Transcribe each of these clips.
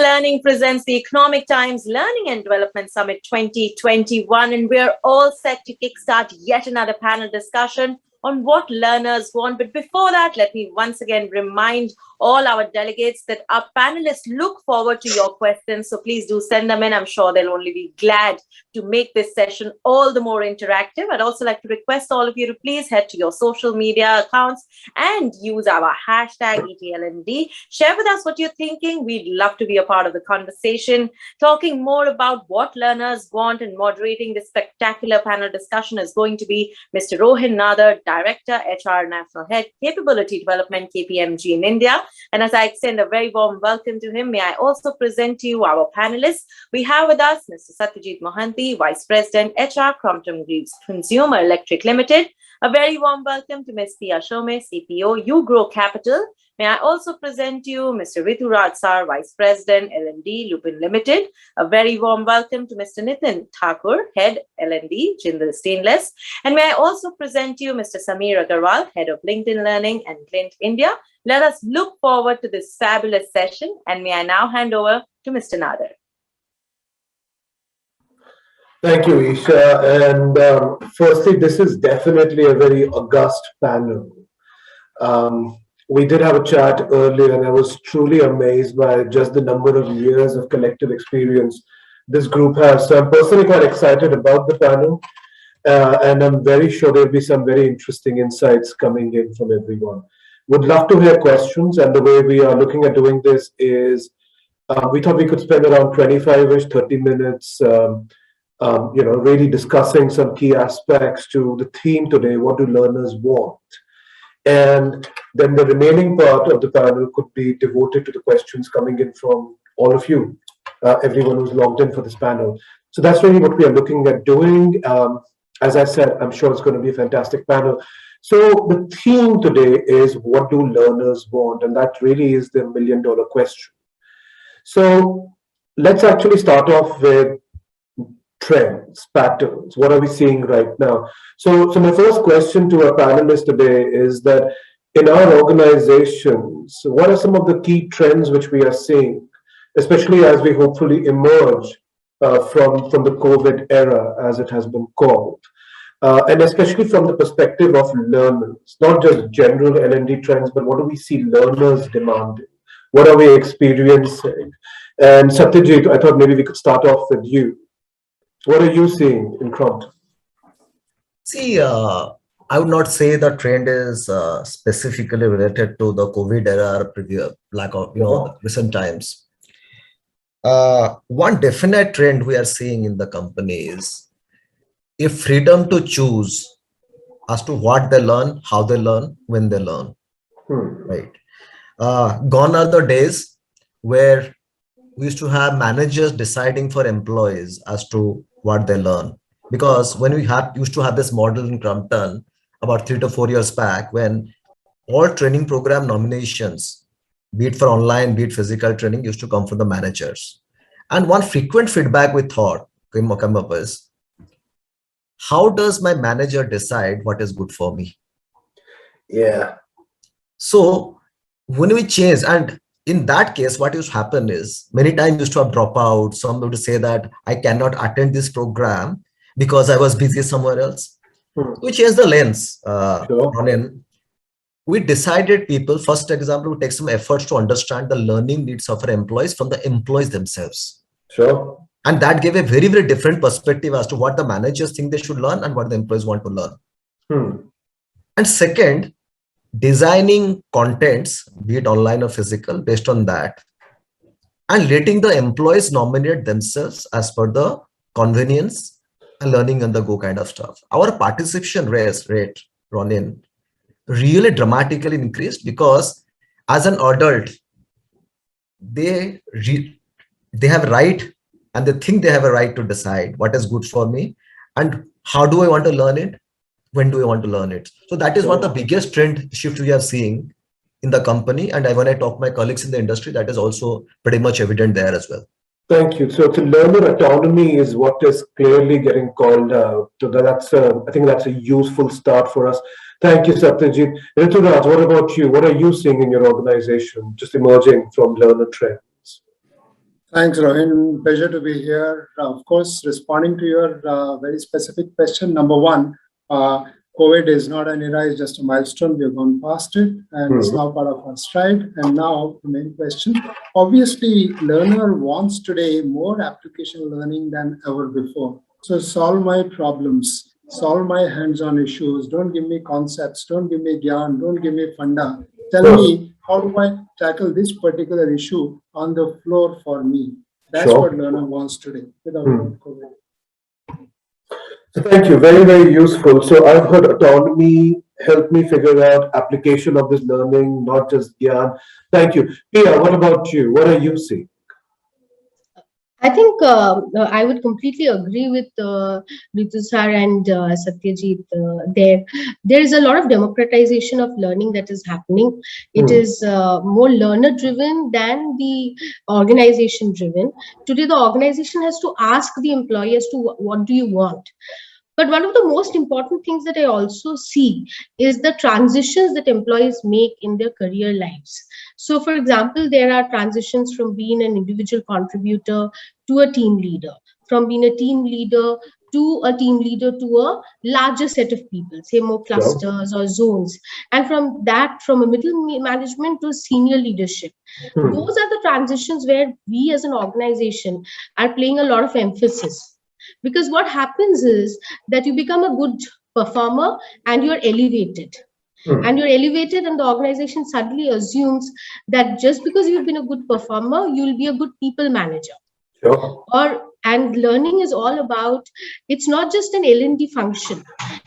Learning presents the Economic Times Learning and Development Summit 2021, and we're all set to kickstart yet another panel discussion on what learners want. But before that, let me once again remind all our delegates that our panelists look forward to your questions. So please do send them in. I'm sure they'll only be glad to make this session all the more interactive. I'd also like to request all of you to please head to your social media accounts and use our hashtag ETLND. Share with us what you're thinking. We'd love to be a part of the conversation. Talking more about what learners want and moderating this spectacular panel discussion is going to be Mr. Rohin Nadar, Director, HR National Head, Capability Development, KPMG in India. And as I extend a very warm welcome to him, may I also present to you our panelists. We have with us Mr. Satyajit Mohanty, Vice President, HR, Crompton Greaves Consumer Electric Limited. A very warm welcome to Ms. Pia Shome, CPO, YouGrow Capital. May I also present to you Mr. Ritu Radsar, Vice President, L&D, Lupin Limited. A very warm welcome to Mr. Nitin Thakur, Head, L&D, Jindal Stainless. And may I also present to you Mr. Samir Agarwal, Head of LinkedIn Learning and Clint India. Let us look forward to this fabulous session. And may I now hand over to Mr. Nadar. Thank you, Isha. And firstly, this is definitely a very august panel. We did have a chat earlier, and I was truly amazed by just the number of years of collective experience this group has. So I'm personally quite excited about the panel, and I'm very sure there'll be some very interesting insights coming in from everyone. Would love to hear questions, and the way we are looking at doing this is we thought we could spend around 25-ish, 30 minutes really discussing some key aspects to the theme today, what do learners want? And then the remaining part of the panel could be devoted to the questions coming in from all of you, everyone who's logged in for this panel. So that's really what we are looking at doing. As I said, I'm sure it's going to be a fantastic panel. So the theme today is what do learners want? And that really is the million-dollar question. So let's actually start off with trends, patterns. What are we seeing right now? So my first question to our panelists today is that in our organizations, what are some of the key trends which we are seeing, especially as we hopefully emerge from the COVID era, as it has been called, and especially from the perspective of learners, not just general L&D trends, but what do we see learners demanding? What are we experiencing? And Satyajit, I thought maybe we could start off with you. What are you seeing in Crompton? See, I would not say the trend is specifically related to the COVID era or previous, like recent times. One definite trend we are seeing in the company is a freedom to choose as to what they learn, how they learn, when they learn. Right. Gone are the days where we used to have managers deciding for employees as to what they learn. Because when we used to have this model in Crompton about 3 to 4 years back, when all training program nominations, be it for online, be it physical training, used to come from the managers. And one frequent feedback we thought came up is, how does my manager decide what is good for me? Yeah. So when we change, and in that case, what used to happen is many times used to have dropouts. Some would say that I cannot attend this program because I was busy somewhere else. We changed the lens. Sure. We decided people, first example, would take some efforts to understand the learning needs of our employees from the employees themselves. Sure. And that gave a very, very different perspective as to what the managers think they should learn and what the employees want to learn. And second, designing contents, be it online or physical, based on that, and letting the employees nominate themselves as per the convenience and learning on the go kind of stuff. Our participation rate, Ronin, really dramatically increased because as an adult, they have a right and they think they have a right to decide what is good for me and how do I want to learn it, when do I want to learn it. So that is one of the biggest trend shift we are seeing in the company. And when I talk to my colleagues in the industry, that is also pretty much evident there as well. Thank you. So learner autonomy is what is clearly getting called out. So I think that's a useful start for us. Thank you, Satyajit. Rituraj, what about you? What are you seeing in your organization, just emerging from learner trends? Thanks, Rohin. Pleasure to be here. Of course, responding to your very specific question. Number one, COVID is not an era, it's just a milestone. We have gone past it and it's now part of our stride. And now the main question. Obviously, learner wants today more application learning than ever before. So solve my problems, solve my hands-on issues. Don't give me concepts, don't give me gyan, don't give me funda. Tell me, how do I tackle this particular issue on the floor for me? That's what learner wants today without COVID. So thank you. Very, very useful. So I've heard autonomy help me figure out application of this learning, not just Gyan. Thank you. Pia, what about you? What are you seeing? I think I would completely agree with Ritu sir and Satyajit. There is a lot of democratization of learning that is happening. It is more learner driven than the organization driven. Today, the organization has to ask the employee as to what do you want. But one of the most important things that I also see is the transitions that employees make in their career lives. So, for example, there are transitions from being an individual contributor to a team leader, from being a team leader to a team leader to a larger set of people, say more clusters or zones. And from that, from a middle management to senior leadership. Those are the transitions where we as an organization are playing a lot of emphasis. Because what happens is that you become a good performer and you're elevated. And you're elevated and the organization suddenly assumes that just because you've been a good performer, you'll be a good people manager. And learning is all about, it's not just an L&D function.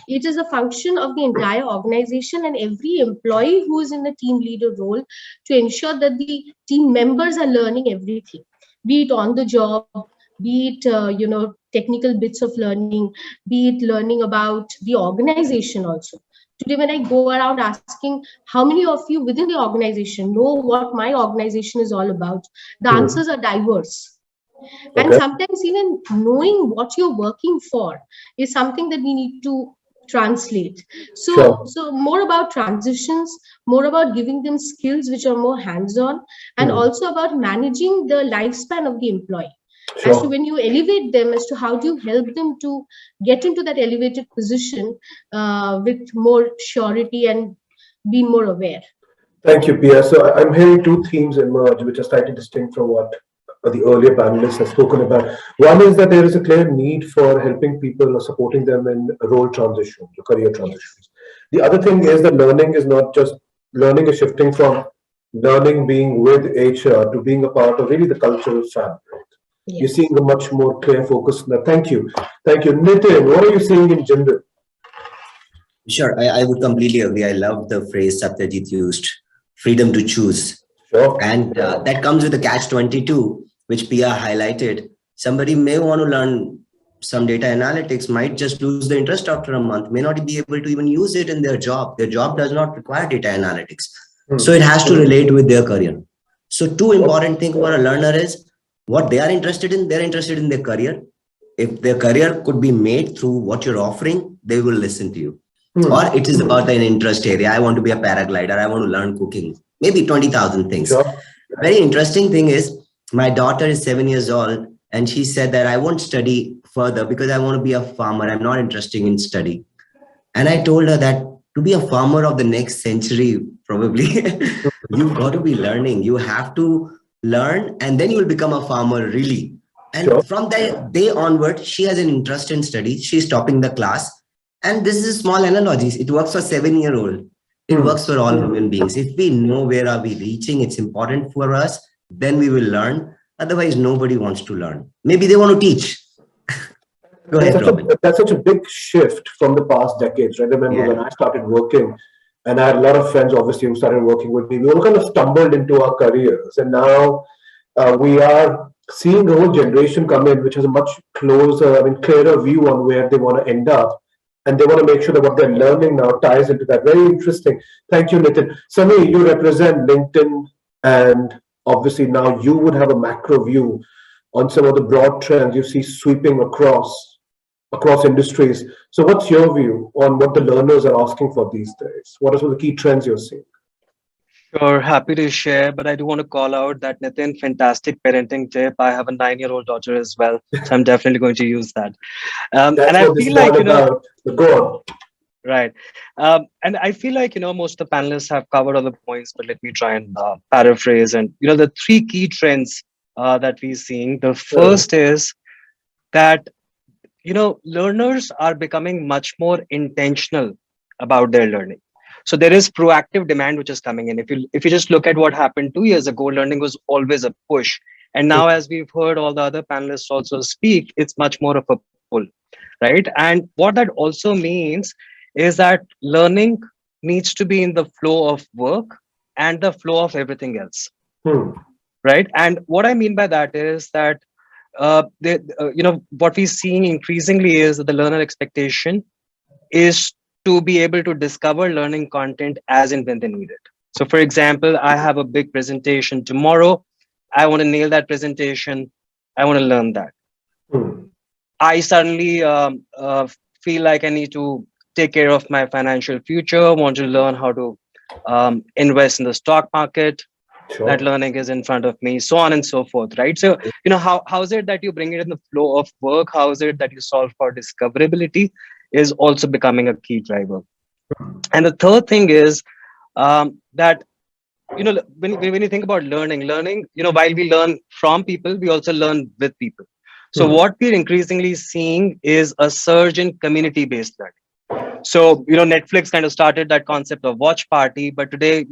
It is a function of the entire organization and every employee who is in the team leader role to ensure that the team members are learning everything, be it on the job, be it, technical bits of learning, be it learning about the organization also. Today, when I go around asking how many of you within the organization know what my organization is all about, the answers are diverse. And sometimes even knowing what you're working for is something that we need to translate. So more about transitions, more about giving them skills which are more hands-on, and also about managing the lifespan of the employee. As to when you elevate them, as to how do you help them to get into that elevated position with more surety and be more aware. Thank you, Pia. So I'm hearing two themes emerge, which are slightly distinct from what the earlier panelists have spoken about. One is that there is a clear need for helping people or supporting them in role transition, career transitions. The other thing is that learning is not just, learning is shifting from learning being with HR to being a part of really the cultural fabric. You're seeing a much more clear focus now. Thank you. Thank you. Nitin, what are you seeing in Jindal? Sure, I would completely agree. I love the phrase Satyajit used, freedom to choose. And that comes with a catch-22, which Pia highlighted. Somebody may want to learn some data analytics, might just lose the interest after a month, may not be able to even use it in their job. Their job does not require data analytics. So it has to relate with their career. So two important things for a learner is what they are interested in. They're interested in their career. If their career could be made through what you're offering, they will listen to you. Or it is about an interest area. I want to be a paraglider. I want to learn cooking. Maybe 20,000 things. Very interesting thing is my daughter is 7 years old and she said that I won't study further because I want to be a farmer. I'm not interested in study. And I told her that to be a farmer of the next century, probably, you've got to be learning. You have to learn and then you will become a farmer really. And from that day onward, she has an interest in study. She's topping the class. And this is a small analogy. It works for 7-year-old. It works for all human beings. If we know where are we reaching, it's important for us, then we will learn. Otherwise, nobody wants to learn. Maybe they want to teach. Go ahead, Robin. That's such a big shift from the past decades. Right? I remember when I started working, and I had a lot of friends, obviously, who started working with me. We all kind of stumbled into our careers. And now we are seeing a whole generation come in, which has a much closer, clearer view on where they want to end up. And they want to make sure that what they're learning now ties into that. Very interesting. Thank you, Nitin. Sami, you represent LinkedIn, and obviously now you would have a macro view on some of the broad trends you see sweeping across industries. So what's your view on what the learners are asking for these days? What are some of the key trends you're seeing? Sure, happy to share, but I do want to call out that Nitin, fantastic parenting tip. I have a 9-year-old daughter as well, so I'm definitely going to use that. And That's I what this feel is all like, about. Go on. right. And I feel like, most of the panelists have covered all the points, but let me try and paraphrase. And, the three key trends that we're seeing. The first is that, learners are becoming much more intentional about their learning. So there is proactive demand which is coming in. If you just look at what happened 2 years ago, learning was always a push. And now, as we've heard all the other panelists also speak, it's much more of a pull, right? And what that also means is that learning needs to be in the flow of work and the flow of everything else, Hmm. right? And what I mean by that is that what we're seeing increasingly is that the learner expectation is to be able to discover learning content as and when they need it. So, for example, I have a big presentation tomorrow. I want to nail that presentation. I want to learn that. Hmm. I suddenly feel like I need to take care of my financial future, want to learn how to invest in the stock market. That Sure. learning is in front of me, so on and so forth, right? So, how is it that you bring it in the flow of work? How is it that you solve for discoverability is also becoming a key driver. And the third thing is that when you think about learning, while we learn from people, we also learn with people. So Hmm. what we're increasingly seeing is a surge in community-based learning. So Netflix kind of started that concept of watch party, but today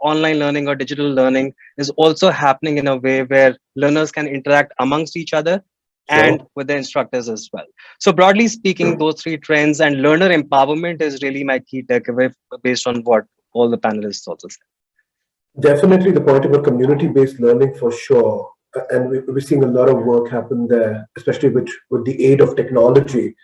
online learning or digital learning is also happening in a way where learners can interact amongst each other Sure. and with the instructors as well. So broadly speaking, those three trends and learner empowerment is really my key takeaway based on what all the panelists also said. Definitely the point about community-based learning for sure. And we're seeing a lot of work happen there, especially with the aid of technology.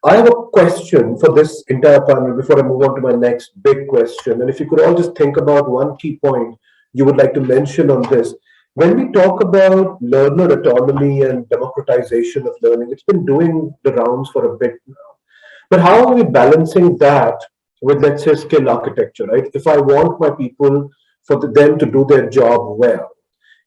I have a question for this entire panel before I move on to my next big question. And if you could all just think about one key point you would like to mention on this. When we talk about learner autonomy and democratization of learning, it's been doing the rounds for a bit now. But how are we balancing that with, let's say, skill architecture, right? If I want my people them to do their job well,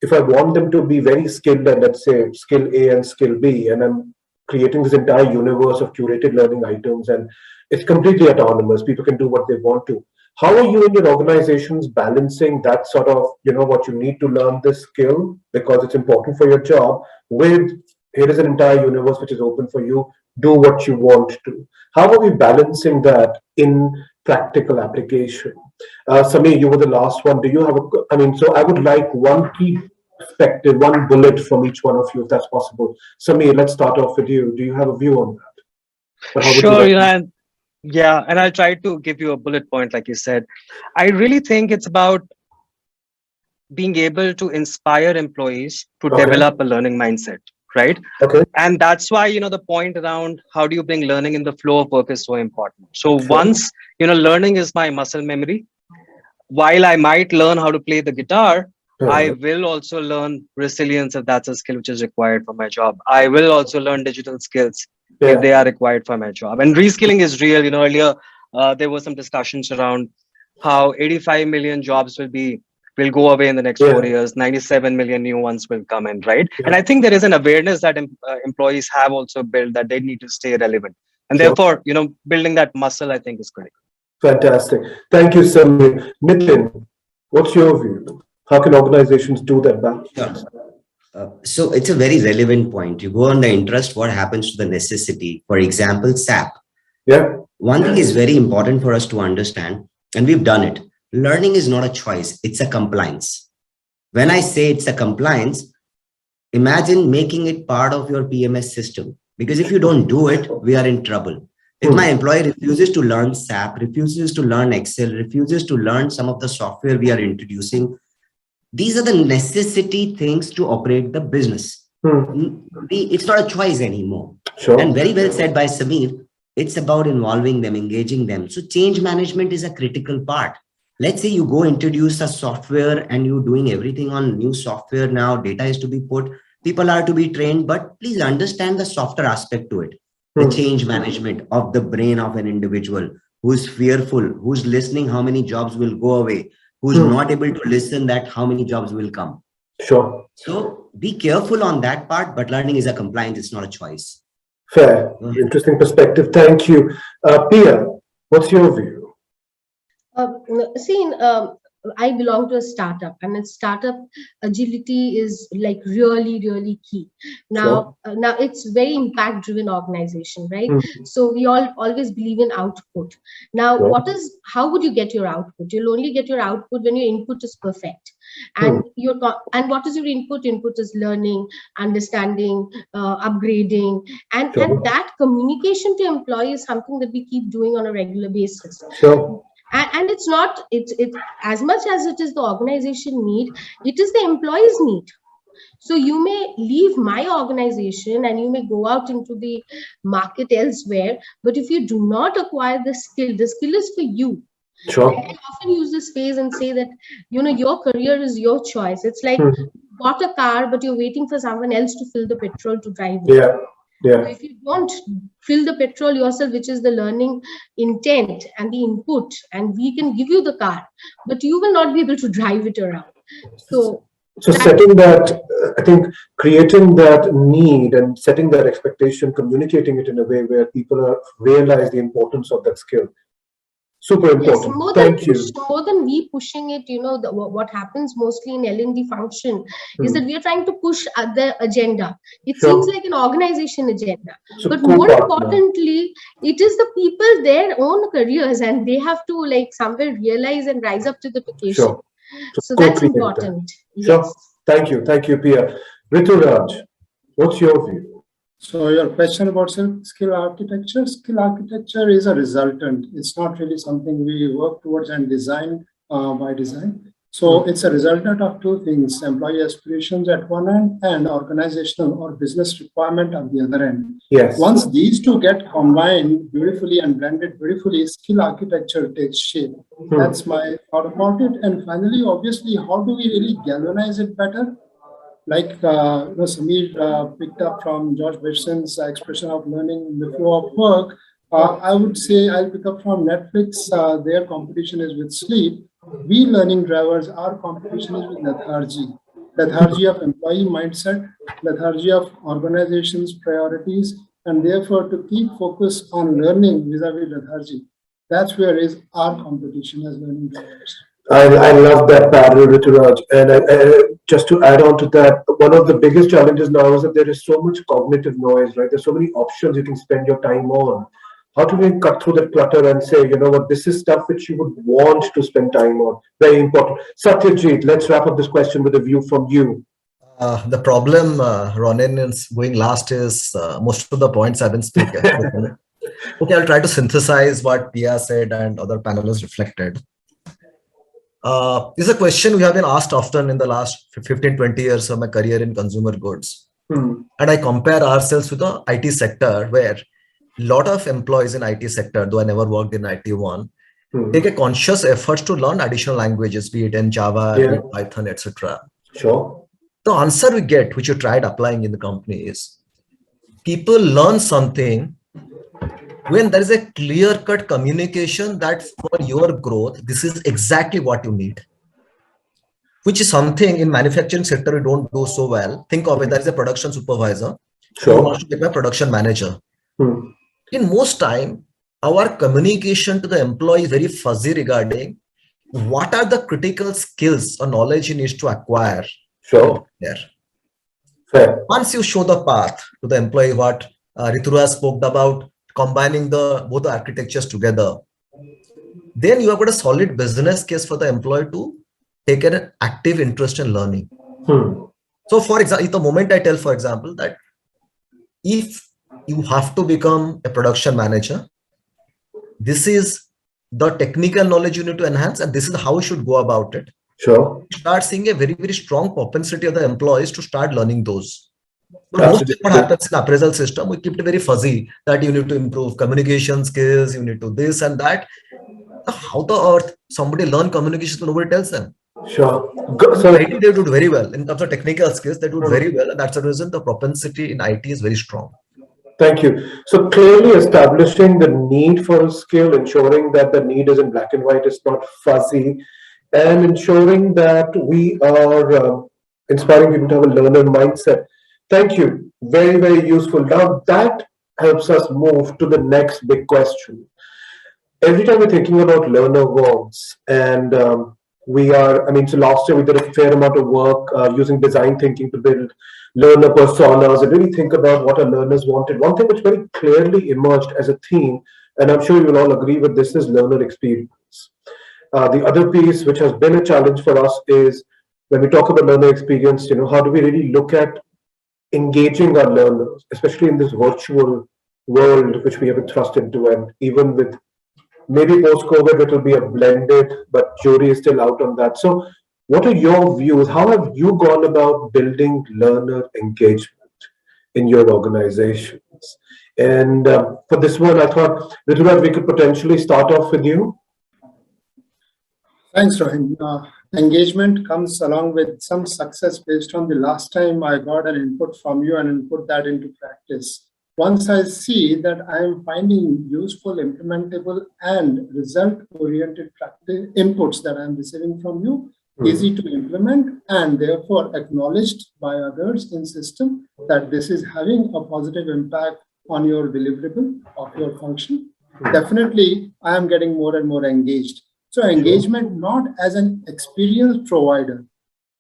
if I want them to be very skilled at, let's say, skill A and skill B, and I'm creating this entire universe of curated learning items, and it's completely autonomous, people can do what they want to. How are you in your organizations balancing that sort of, what you need to learn this skill because it's important for your job with here is an entire universe which is open for you, do what you want to. How are we balancing that in practical application? Samir, you were the last one. Do you have so I would like one key perspective, one bullet from each one of you, if that's possible. Samir, let's start off with you. Do you have a view on that? Or how would you Sure, like to? yeah, and I'll try to give you a bullet point, like you said. I really think it's about being able to inspire employees to Okay. develop a learning mindset, right? Okay. And that's why the point around how do you bring learning in the flow of work is so important. So Sure. once learning is my muscle memory, while I might learn how to play the guitar, I will also learn resilience if that's a skill which is required for my job. I will also learn digital skills if Yeah. they are required for my job. And reskilling is real. Earlier there were some discussions around how 85 million jobs will go away in the next 4 Yeah. years. 97 million new ones will come in, right? Yeah. And I think there is an awareness that employees have also built that they need to stay relevant. And Sure. therefore, building that muscle, I think, is critical. Fantastic. Thank you, Samir. Nitin, what's your view? How can organizations do that balance? So it's a very relevant point. You go on the interest, what happens to the necessity? For example, SAP. Yeah. One thing is very important for us to understand, and we've done it. Learning is not a choice, it's a compliance. When I say it's a compliance, imagine making it part of your PMS system. Because if you don't do it, we are in trouble. If my employee refuses to learn SAP, refuses to learn Excel, refuses to learn some of the software we are introducing, these are the necessity things to operate the business. It's not a choice anymore. Sure. And very well said by Samir, it's about involving them, engaging them. So change management is a critical part. Let's say you go introduce a software and you're doing everything on new software now, data is to be put, people are to be trained, but please understand the softer aspect to it. The change management of the brain of an individual who's fearful, who's listening, how many jobs will go away. who's not able to listen that how many jobs will come. Sure. So be careful on that part, but learning is a compliance, it's not a choice. Fair. Interesting perspective. Thank you. Pia, what's your view? See, I belong to a startup, and a startup agility is like really, really key. Now, now it's very impact-driven organization, right? So we all always believe in output. Now, how would you get your output? You'll only get your output when your input is perfect. And and what is your input? Input is learning, understanding, upgrading, and that communication to employees is something that we keep doing on a regular basis. And it's not it's as much as it is the organization need, it is the employees need. So you may leave my organization and you may go out into the market elsewhere, but if you do not acquire the skill is for you. I often use this phrase and say that, you know, your career is your choice. It's like you bought a car, but you're waiting for someone else to fill the petrol to drive it. So if you don't fill the petrol yourself, which is the learning intent and the input, and we can give you the car, but you will not be able to drive it around. So setting that, I think creating that need and setting that expectation, communicating it in a way where people realize the importance of that skill. Super important. Yes, Thank you. More than we pushing it, you know, what happens mostly in L&D function is that we are trying to push the agenda. It seems like an organization agenda. But more importantly, it is the people, their own careers, and they have to like somewhere realize and rise up to the occasion. So that's important. Yes. Thank you. Thank you, Pia. Rituraj, what's your view? So your question about skill architecture is a resultant. It's not really something we work towards and design by design. So it's a resultant of two things: employee aspirations at one end and organizational or business requirement at the other end. Yes. Once these two get combined beautifully and blended beautifully, skill architecture takes shape. That's my thought about it. And finally, obviously, how do we really galvanize it better? Like Samir picked up from George Berson's expression of learning in the flow of work, I would say I'll pick up from Netflix. Their competition is with sleep. We learning drivers, our competition is with lethargy of employee mindset, lethargy of organizations' priorities, and therefore to keep focus on learning vis-a-vis lethargy. That's where is our competition as learning drivers. I love that parallel, Rituraj. And just to add on to that, one of the biggest challenges now is that there is so much cognitive noise, right? There's so many options you can spend your time on. How do we cut through that clutter and say, you know what, this is stuff which you would want to spend time on? Very important. Satyajit, let's wrap up this question with a view from you. The problem, Ronen, is going last is most of the points I've been speaking. Okay, I'll try to synthesize what Pia said and other panelists reflected. This is a question we have been asked often in the last 15-20 years of my career in consumer goods. And I compare ourselves with the IT sector, where a lot of employees in IT sector, though I never worked in IT one, take a conscious effort to learn additional languages, be it in Java, Python, etc. Sure. The answer we get, which you tried applying in the company, is people learn something when there is a clear-cut communication that for your growth, this is exactly what you need, which is something in manufacturing sector we don't do so well. Think of it, there is a production supervisor who wants to become a production manager. In most time, our communication to the employee is very fuzzy regarding what are the critical skills or knowledge he needs to acquire. There. Fair. Once you show the path to the employee, what Rituraj spoke about, combining both the architectures together, then you have got a solid business case for the employee to take an active interest in learning. So for example, the moment I tell, for example, that if you have to become a production manager, this is the technical knowledge you need to enhance, and this is how you should go about it. Sure. Start seeing a very, very strong propensity of the employees to start learning those. But most of what happens in appraisal system, we keep it very fuzzy that you need to improve communication skills, you need to this and that. How the earth somebody learn communication, nobody tells them. Sure. So IT, they do very well in terms of technical skills. They do very well, and that's the reason the propensity in IT is very strong. Thank you. So clearly establishing the need for a skill, ensuring that the need is in black and white, is not fuzzy, and ensuring that we are inspiring people to have a learner mindset. Thank you. Very, very useful. Now that helps us move to the next big question. Every time we're thinking about learner wants, and so last year we did a fair amount of work using design thinking to build learner personas and really think about what our learners wanted. One thing which very clearly emerged as a theme, and I'm sure you'll all agree with this, is learner experience. The other piece which has been a challenge for us is when we talk about learner experience, how do we really look at engaging our learners, especially in this virtual world which we have been thrust into, and even with maybe post-COVID, it will be a blended, but jury is still out on that. So what are your views? How have you gone about building learner engagement in your organizations? And for this one, I thought, Rituraj, we could potentially start off with you. Thanks, Rohin. Engagement comes along with some success based on the last time I got an input from you and put that into practice. Once I see that I am finding useful, implementable, and result-oriented inputs that I am receiving from you, easy to implement, and therefore acknowledged by others in system that this is having a positive impact on your deliverable of your function, definitely I am getting more and more engaged. So engagement not as an experience provider,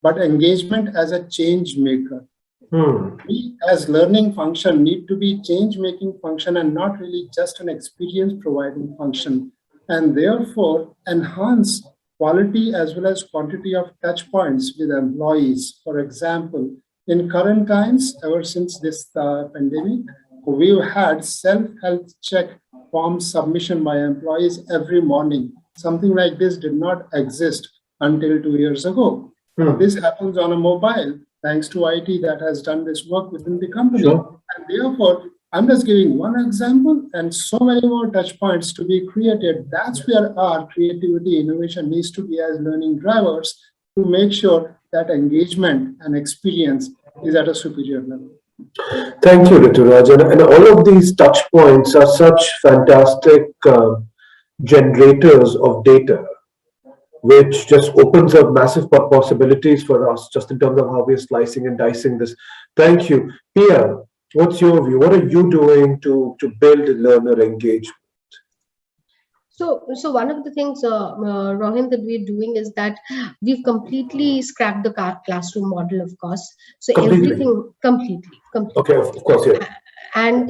but engagement as a change maker. We as learning function need to be change-making function and not really just an experience-providing function, and therefore enhance quality as well as quantity of touch points with employees. For example, in current times, ever since this pandemic, we've had self-health check form submission by employees every morning. Something like this did not exist until 2 years ago. This happens on a mobile, thanks to IT that has done this work within the company. Sure. And therefore, I'm just giving one example and so many more touch points to be created. That's where our creativity, innovation needs to be as learning drivers to make sure that engagement and experience is at a superior level. Thank you, Rituraj. And all of these touch points are such fantastic generators of data, which just opens up massive possibilities for us just in terms of how we're slicing and dicing this. Thank you. Pia, what's your view? What are you doing to build learner engagement? So one of the things, Rohin, that we're doing is that we've completely scrapped the classroom model, of course. So everything completely. Okay, of course, yeah. And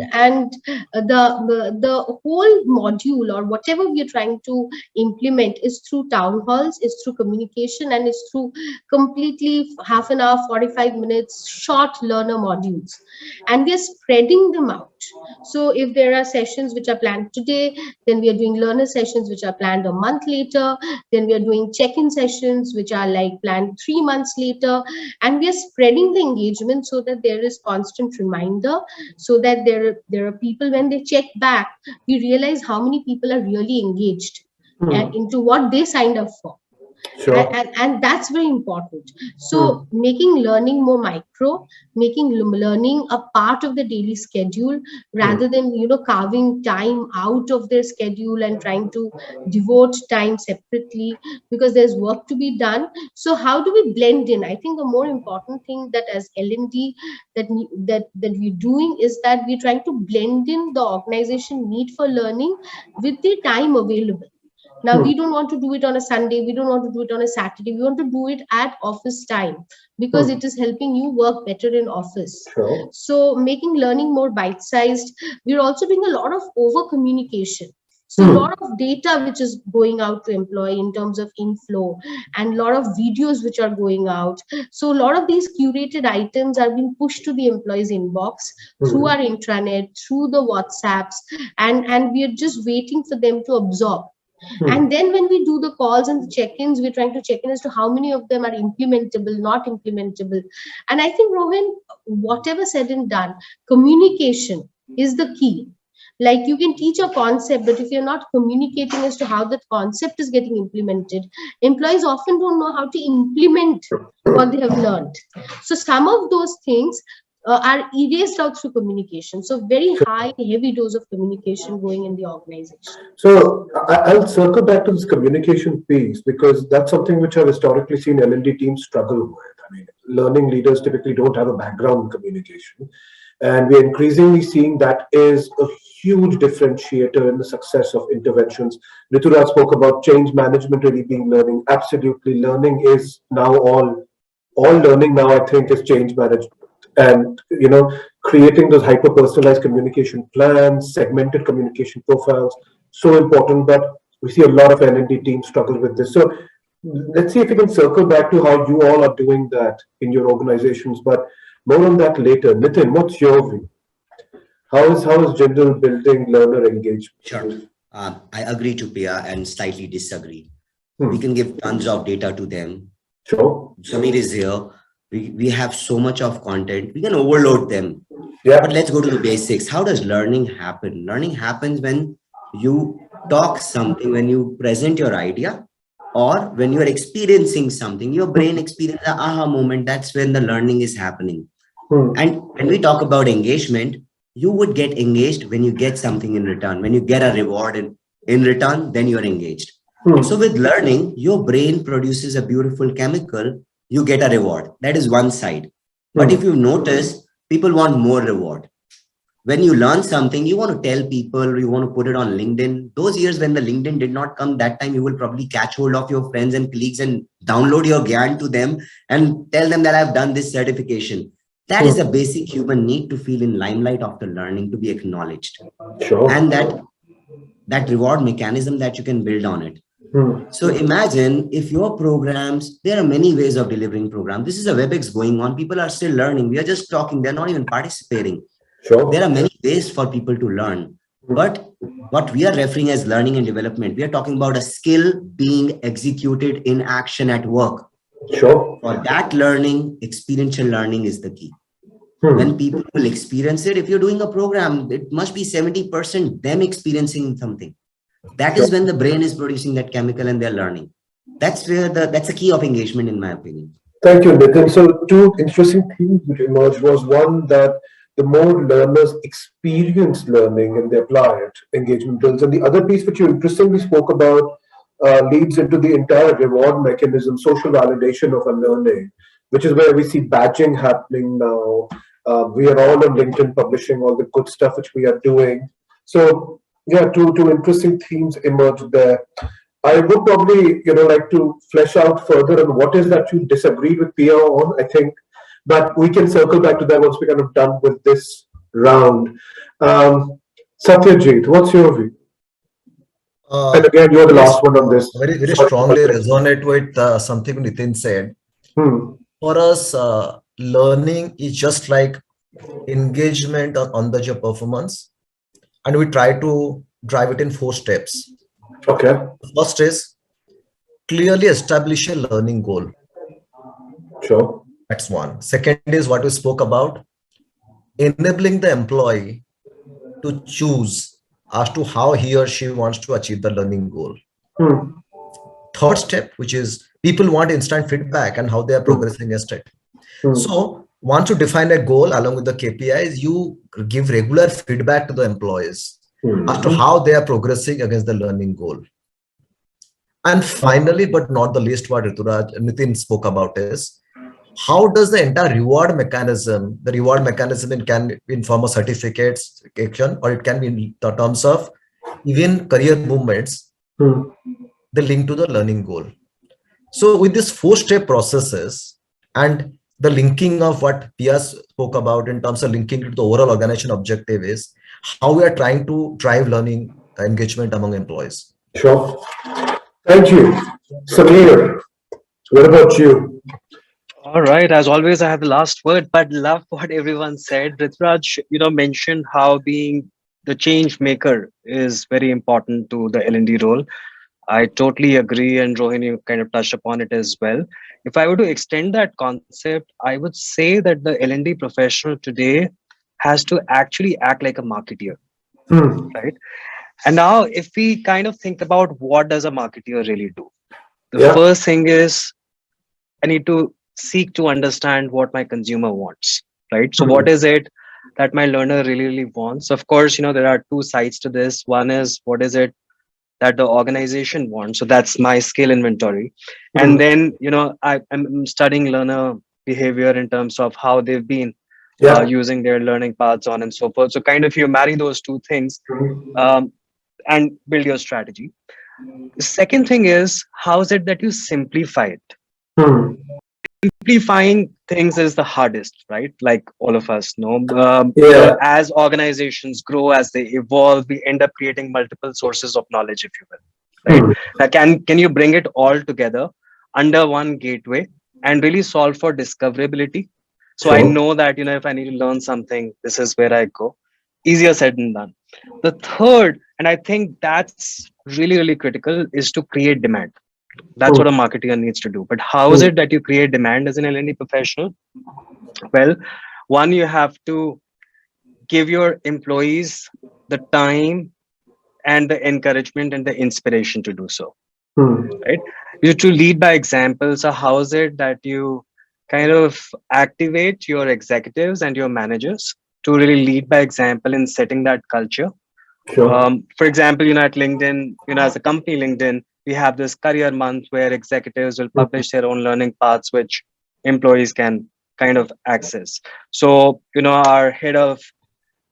the whole module or whatever we are trying to implement is through town halls, is through communication, and is through completely half an hour, 45 minutes, short learner modules. And we are spreading them out. So if there are sessions which are planned today, then we are doing learner sessions which are planned a month later. Then we are doing check-in sessions which are like planned 3 months later. And we are spreading the engagement so that there is constant reminder, so that there are people, when they check back, we realize how many people are really engaged into what they signed up for. Sure. And that's very important. So making learning more micro, making learning a part of the daily schedule rather than carving time out of their schedule and trying to devote time separately, because there's work to be done. So how do we blend in? I think the more important thing that as L&D that we're doing is that we're trying to blend in the organization need for learning with the time available. Now, we don't want to do it on a Sunday. We don't want to do it on a Saturday. We want to do it at office time because it is helping you work better in office. Sure. So making learning more bite-sized. We're also doing a lot of over-communication. So a lot of data which is going out to employee in terms of inflow, and a lot of videos which are going out. So a lot of these curated items are being pushed to the employee's inbox through our intranet, through the WhatsApps, and we are just waiting for them to absorb. And then when we do the calls and the check-ins, we're trying to check in as to how many of them are implementable, not implementable. And I think, Rohin, whatever said and done, communication is the key. Like you can teach a concept, but if you're not communicating as to how that concept is getting implemented, employees often don't know how to implement what they have learned. So some of those things are erased out through communication. So very high, heavy dose of communication going in the organization. So I'll circle back to this communication piece because that's something which I've historically seen L&D teams struggle with. I mean, learning leaders typically don't have a background in communication. And we're increasingly seeing that is a huge differentiator in the success of interventions. Rituraj spoke about change management really being learning. Absolutely, learning is now all learning now, I think, is change management. And creating those hyper personalized communication plans, segmented communication profiles, so important. But we see a lot of L&D teams struggle with this. So let's see if we can circle back to how you all are doing that in your organizations. But more on that later. Nitin, what's your view? How is General building learner engagement? Sure. I agree to Pia and slightly disagree. We can give tons of data to them. Sure. Samir is here. We have so much of content. We can overload them. Yeah. But let's go to the basics. How does learning happen? Learning happens when you talk something, when you present your idea, or when you are experiencing something. Your brain experiences the aha moment. That's when the learning is happening. And when we talk about engagement, you would get engaged when you get something in return. When you get a reward in return, then you're engaged. So with learning, your brain produces a beautiful chemical. You get a reward. That is one side. But if you notice, people want more reward. When you learn something, you want to tell people, you want to put it on LinkedIn. Those years when the LinkedIn did not come, that time you will probably catch hold of your friends and colleagues and download your Gyan to them and tell them that I've done this certification. That is a basic human need to feel in limelight after learning, to be acknowledged. Sure. And that reward mechanism that you can build on it. So imagine if your programs, there are many ways of delivering programs. This is a WebEx going on. People are still learning. We are just talking. They're not even participating. Sure. There are many ways for people to learn. But what we are referring as learning and development, we are talking about a skill being executed in action at work. Sure. For that learning, experiential learning is the key. When people will experience it, if you're doing a program, it must be 70% them experiencing something. That is when the brain is producing that chemical and they're learning. That's where that's the key of engagement, in my opinion. Thank you, Nitin. So two interesting themes which emerged was one that the more learners experience learning and they apply it, engagement builds. And the other piece which you interestingly spoke about leads into the entire reward mechanism, social validation of our learning, which is where we see badging happening now. We are all on LinkedIn publishing all the good stuff which we are doing. So yeah, two interesting themes emerge there. I would probably, like to flesh out further on what is that you disagreed with Pia on, I think, but we can circle back to that once we're kind of done with this round. Satyajit, what's your view? And again, you're the last one on this. Very, very strongly resonate with something Nitin said. For us, learning is just like engagement or on-the-job performance. And we try to drive it in 4 steps. Okay. First is clearly establish a learning goal. Sure. That's one. Second is what we spoke about, enabling the employee to choose as to how he or she wants to achieve the learning goal. Third step, which is people want instant feedback and how they are progressing against it. So once you define a goal along with the KPIs, you give regular feedback to the employees as to how they are progressing against the learning goal. And finally, but not the least, what Nitin spoke about is how does the entire reward mechanism, it can be in form of certificates, or it can be in the terms of even career movements, the link to the learning goal. So with these 4-step processes and the linking of what Pia spoke about in terms of linking to the overall organization objective is how we are trying to drive learning engagement among employees. Sure. Thank you. Samir, what about you? All right. As always, I have the last word, but love what everyone said. Rituraj, mentioned how being the change maker is very important to the L&D role. I totally agree, and Rohini kind of touched upon it as well. If I were to extend that concept, I would say that the L&D professional today has to actually act like a marketeer, right? And now, if we kind of think about what does a marketeer really do, the first thing is I need to seek to understand what my consumer wants. right? So what is it that my learner really wants? Of course, there are two sides to this. One is, what is it that the organization wants? So that's my skill inventory. And then, I'm studying learner behavior in terms of how they've been using their learning paths, on and so forth. So kind of you marry those two things and build your strategy. The second thing is, how is it that you simplify it? Simplifying things is the hardest, right? Like all of us know. As organizations grow, as they evolve, we end up creating multiple sources of knowledge, if you will, right? Now, can you bring it all together under one gateway and really solve for discoverability? So I know that, if I need to learn something, this is where I go. Easier said than done. The third, and I think that's really, really critical, is to create demand. That's what a marketer needs to do. But how is it that you create demand as an L&D professional? Well, one, you have to give your employees the time and the encouragement and the inspiration to do so. Right? You to lead by example. So how is it that you kind of activate your executives and your managers to really lead by example in setting that culture? For example, at LinkedIn, as a company, LinkedIn, we have this career month where executives will publish their own learning paths, which employees can kind of access. So, our head of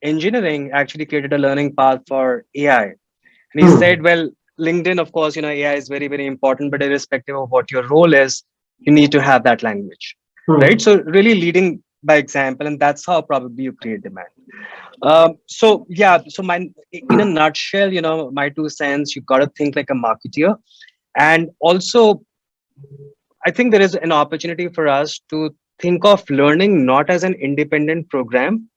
engineering actually created a learning path for AI. And he said, well, LinkedIn, of course, AI is very, very important, but irrespective of what your role is, you need to have that language, right? So really leading by example, and that's how probably you create demand. So in a nutshell, my 2 cents, you got to think like a marketeer. And also, I think there is an opportunity for us to think of learning not as an independent program,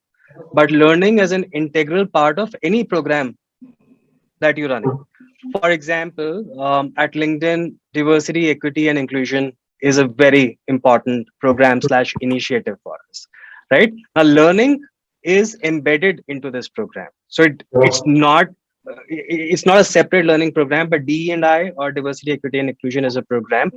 but learning as an integral part of any program that you're running. For example, at LinkedIn, diversity, equity, and inclusion is a very important program / initiative for us, right? Now, learning is embedded into this program. So it's not a separate learning program, but DE&I, or diversity, equity, and inclusion, is a program.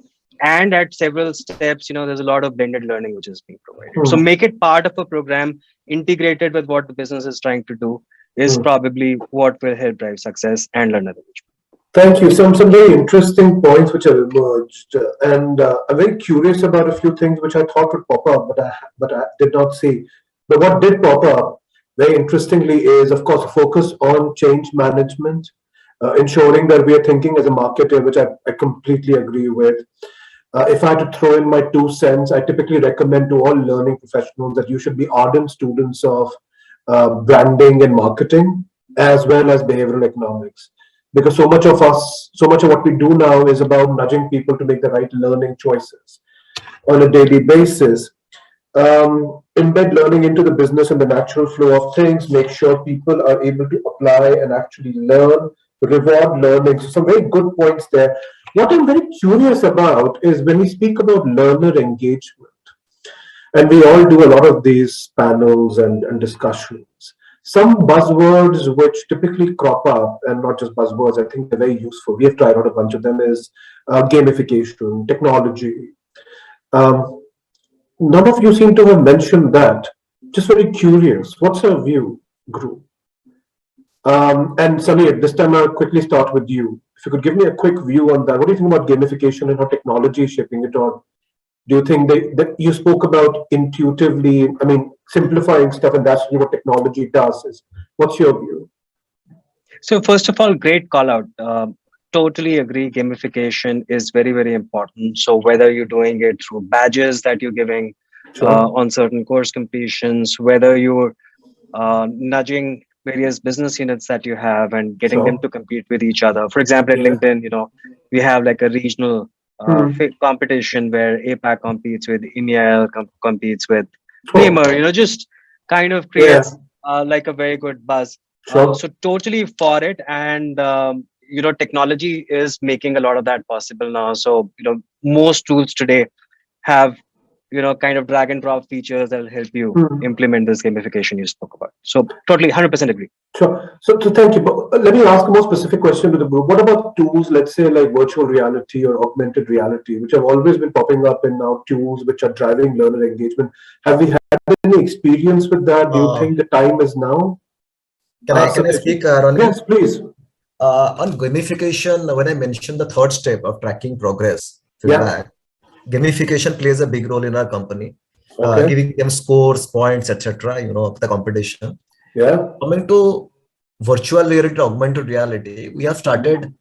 And at several steps, there's a lot of blended learning which is being provided. So make it part of a program, integrated with what the business is trying to do, is probably what will help drive success and learner engagement. Thank you. Some very interesting points which have emerged, and I'm very curious about a few things which I thought would pop up, but I did not see. But what did pop up very interestingly is, of course, a focus on change management, ensuring that we are thinking as a marketer, which I completely agree with. If I had to throw in my 2 cents, I typically recommend to all learning professionals that you should be ardent students of branding and marketing, as well as behavioral economics. Because so much of what we do now is about nudging people to make the right learning choices on a daily basis. Embed learning into the business and the natural flow of things, make sure people are able to apply and actually learn, reward learning. So some very good points there. What I'm very curious about is when we speak about learner engagement, and we all do a lot of these panels and discussions. Some buzzwords which typically crop up, and not just buzzwords, I think they're very useful. We have tried out a bunch of them, is gamification, technology. None of you seem to have mentioned that. Just very curious. What's your view, Guru? And Sunny, this time I'll quickly start with you. If you could give me a quick view on that. What do you think about gamification and how technology is shaping it on? Do you think that you spoke about intuitively, simplifying stuff, and that's what technology does? What's your view? So first of all, great call out. Totally agree. Gamification is very, very important. So whether you're doing it through badges that you're giving on certain course completions, whether you're nudging various business units that you have and getting them to compete with each other. For example, at LinkedIn, we have like a regional competition where APAC competes with EMEA, competes with Namer, just kind of creates like a very good buzz. So totally for it. And, technology is making a lot of that possible now. So, most tools today have kind of drag and drop features that will help you Hmm. implement this gamification you spoke about. So totally 100% agree. Sure. So thank you. But let me ask a more specific question to the group. What about tools, let's say like virtual reality or augmented reality, which have always been popping up in now tools which are driving learner engagement? Have we had any experience with that? Do you think the time is now? Can I Satyajit? speak, Ronnie? Yes, please. On gamification, when I mentioned the third step of tracking progress, Yeah. feedback, gamification plays a big role in our company, Okay. giving them scores, points, etc. The competition. Yeah. Coming to virtual reality, augmented reality, we have started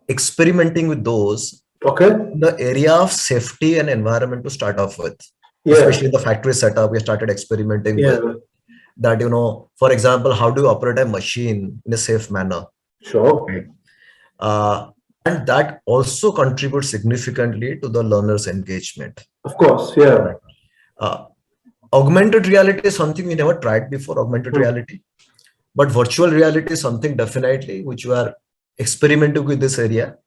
experimenting with those Okay. in the area of safety and environment to start off with. Yeah. Especially in the factory setup, we started experimenting Yeah. with that, for example, how do you operate a machine in a safe manner? Sure. Right? And that also contributes significantly to the learner's engagement. Of course. Yeah. Augmented reality is something we never tried before, augmented Hmm. reality. But virtual reality is something definitely which we are experimenting with this area.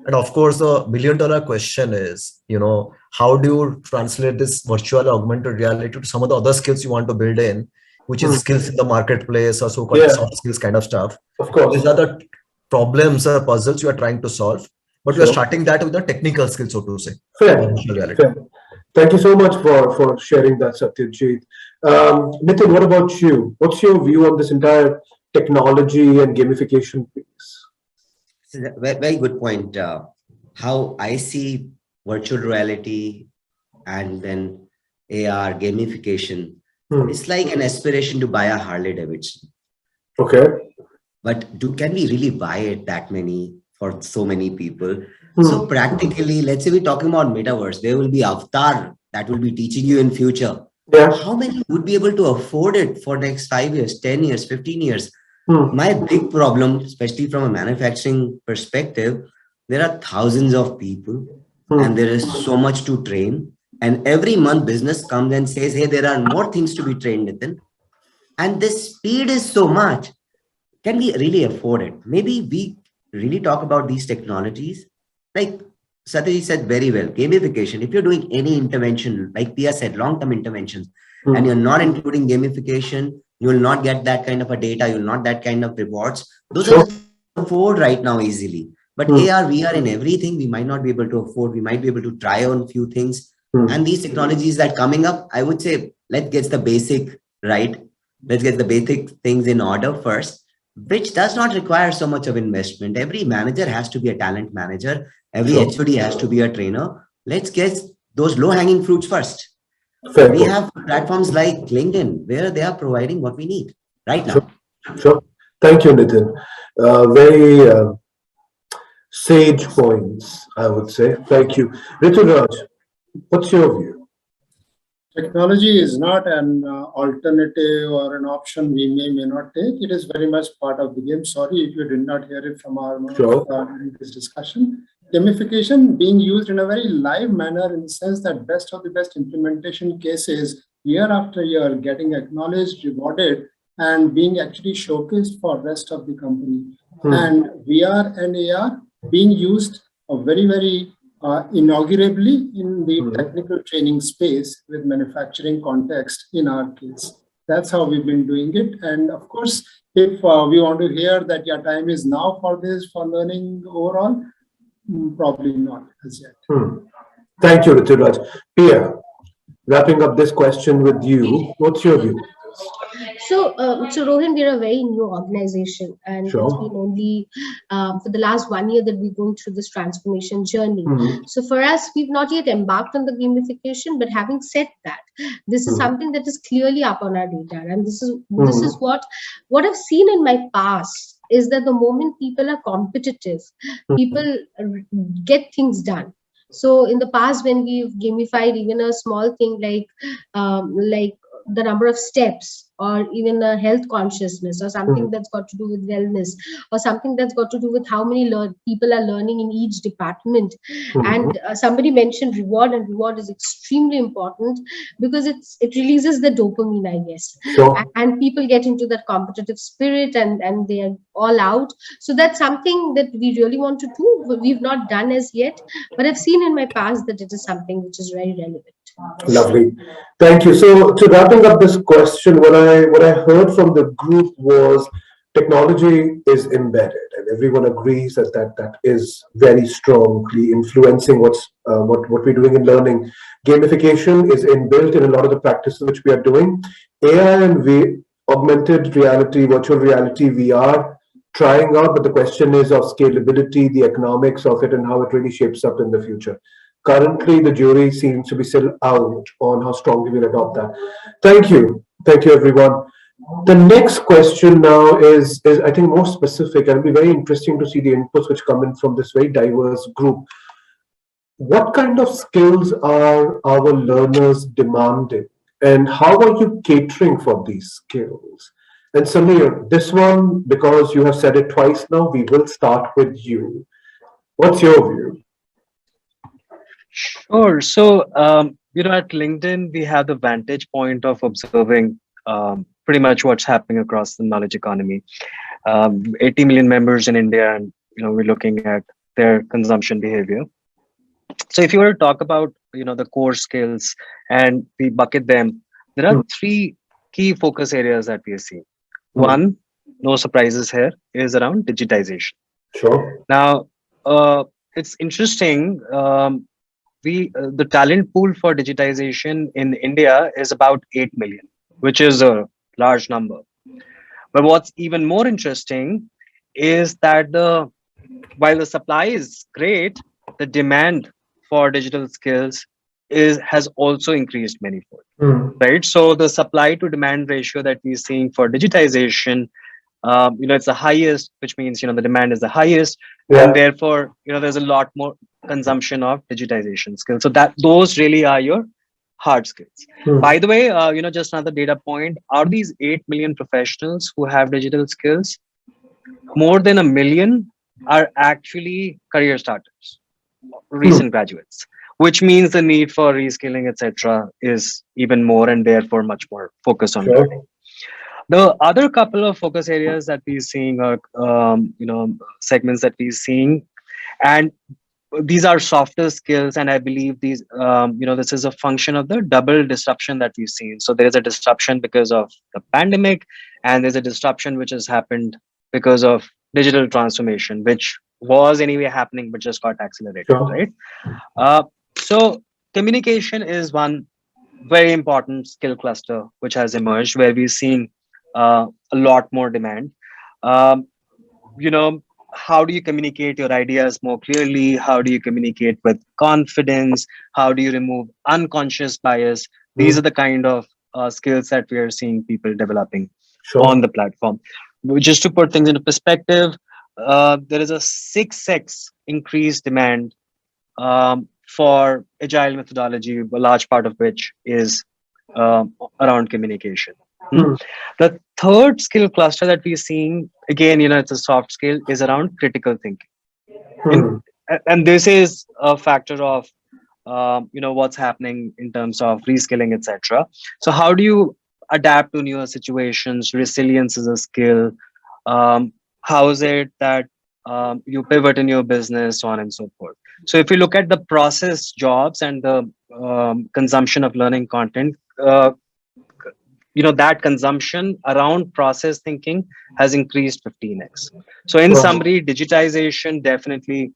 And of course, the $1 million question is, how do you translate this virtual augmented reality to some of the other skills you want to build in, which is skills in the marketplace or so-called Yeah. soft skills kind of stuff. Of course. These are the problems or puzzles you are trying to solve, but we are Sure. starting that with the technical skills, so to say. Fair. Virtual reality. Fair. Thank you so much for sharing that, Satyajit. Nitin, what about you? What's your view on this entire technology and gamification piece? Very, very good point. How I see virtual reality and then AR gamification, it's like an aspiration to buy a Harley Davidson. Okay. But can we really buy it that many for so many people? So practically, let's say we're talking about metaverse, there will be avatar that will be teaching you in future. Yeah. How many would be able to afford it for next 5 years, 10 years, 15 years? My big problem, especially from a manufacturing perspective, there are thousands of people and there is so much to train. And every month business comes and says, hey, there are more things to be trained within. And the speed is so much. Can we really afford it? Maybe we really talk about these technologies. Like Satyajit said very well, gamification. If you're doing any intervention, like Pia said, long-term interventions, and you're not including gamification, you will not get that kind of a data. You will not that kind of rewards. Those are afford right now easily. But AR, VR in everything, we might not be able to afford. We might be able to try on few things. And these technologies that coming up, I would say, let's get the basic right. Let's get the basic things in order first, which does not require so much of investment. Every manager has to be a talent manager. Every HOD has to be a trainer. Let's get those low-hanging fruits first. We have platforms like LinkedIn where they are providing what we need right now. Sure. Thank you, Nitin. Very sage points, I would say. Thank you. Rituraj, what's your view? Technology is not an alternative or an option we may not take. It is very much part of the game. Sorry if you did not hear it from our during this discussion. Gamification being used in a very live manner in the sense that best of the best implementation cases year after year getting acknowledged, rewarded, and being actually showcased for rest of the company. And VR and AR being used very, very inaugurably in the technical training space with manufacturing context in our case. That's how we've been doing it. And of course, if we want to hear that your time is now for this, for learning overall, probably not as yet. Thank you, Rituraj. Pia, wrapping up this question with you, what's your view? So Rohan, we're a very new organization, and it's been only for the last 1 year that we're going through this transformation journey. So for us, we've not yet embarked on the gamification, but having said that, this is something that is clearly up on our radar, and this is what I've seen in my past is that the moment people are competitive, people get things done. So in the past, when we've gamified even a small thing like the number of steps or even a health consciousness, or something that's got to do with wellness, or something that's got to do with how many people are learning in each department. And somebody mentioned reward, and reward is extremely important because it releases the dopamine, I guess. Sure. And people get into that competitive spirit, and they are all out. So that's something that we really want to do, but we've not done as yet, but I've seen in my past that it is something which is very relevant. Lovely. Thank you. So to wrapping up this question, what I heard from the group was technology is embedded, and everyone agrees that that is very strongly influencing what we're doing in learning. Gamification is inbuilt in a lot of the practices which we are doing. AI and augmented reality, virtual reality, we are trying out, but the question is of scalability, the economics of it, and how it really shapes up in the future. Currently, the jury seems to be still out on how strongly we'll adopt that. Thank you. Thank you, everyone. The next question now is I think more specific, and it'll be very interesting to see the inputs which come in from this very diverse group. What kind of skills are our learners demanding, and how are you catering for these skills? And Samir, this one, because you have said it twice now, we will start with you. What's your view? Sure. So, at LinkedIn, we have the vantage point of observing pretty much what's happening across the knowledge economy. 80 million members in India, and we're looking at their consumption behavior. So, if you were to talk about the core skills and we bucket them, there are three key focus areas that we see. One, no surprises here, is around digitization. Sure. Now, it's interesting. The talent pool for digitization in India is about 8 million, which is a large number. But what's even more interesting is that while the supply is great, the demand for digital skills has also increased manifold, right? So the supply to demand ratio that we're seeing for digitization, it's the highest, which means the demand is the highest, and therefore there's a lot more consumption of digitization skills. So those really are your hard skills. By the way, just another data point: out of these 8 million professionals who have digital skills, more than 1 million are actually career starters, recent graduates, which means the need for reskilling, etc., is even more, and therefore much more focus on learning. The other couple of focus areas that we're seeing are, segments that we're seeing, and these are softer skills. And I believe these, this is a function of the double disruption that we've seen. So there's a disruption because of the pandemic, and there's a disruption which has happened because of digital transformation, which was anyway happening, but just got accelerated, right? So communication is one very important skill cluster which has emerged, where we're seeing a lot more demand. How do you communicate your ideas more clearly? How do you communicate with confidence? How do you remove unconscious bias? These are the kind of skills that we are seeing people developing on the platform. Just to put things into perspective, there is a 6x increased demand for agile methodology, a large part of which is around communication. The third skill cluster that we're seeing, again, it's a soft skill, is around critical thinking. And this is a factor of, what's happening in terms of reskilling, etc. So how do you adapt to newer situations? Resilience is a skill. How is it that you pivot in your business, so on and so forth. So if you look at the process jobs and the consumption of learning content, that consumption around process thinking has increased 15x. So in summary, digitization definitely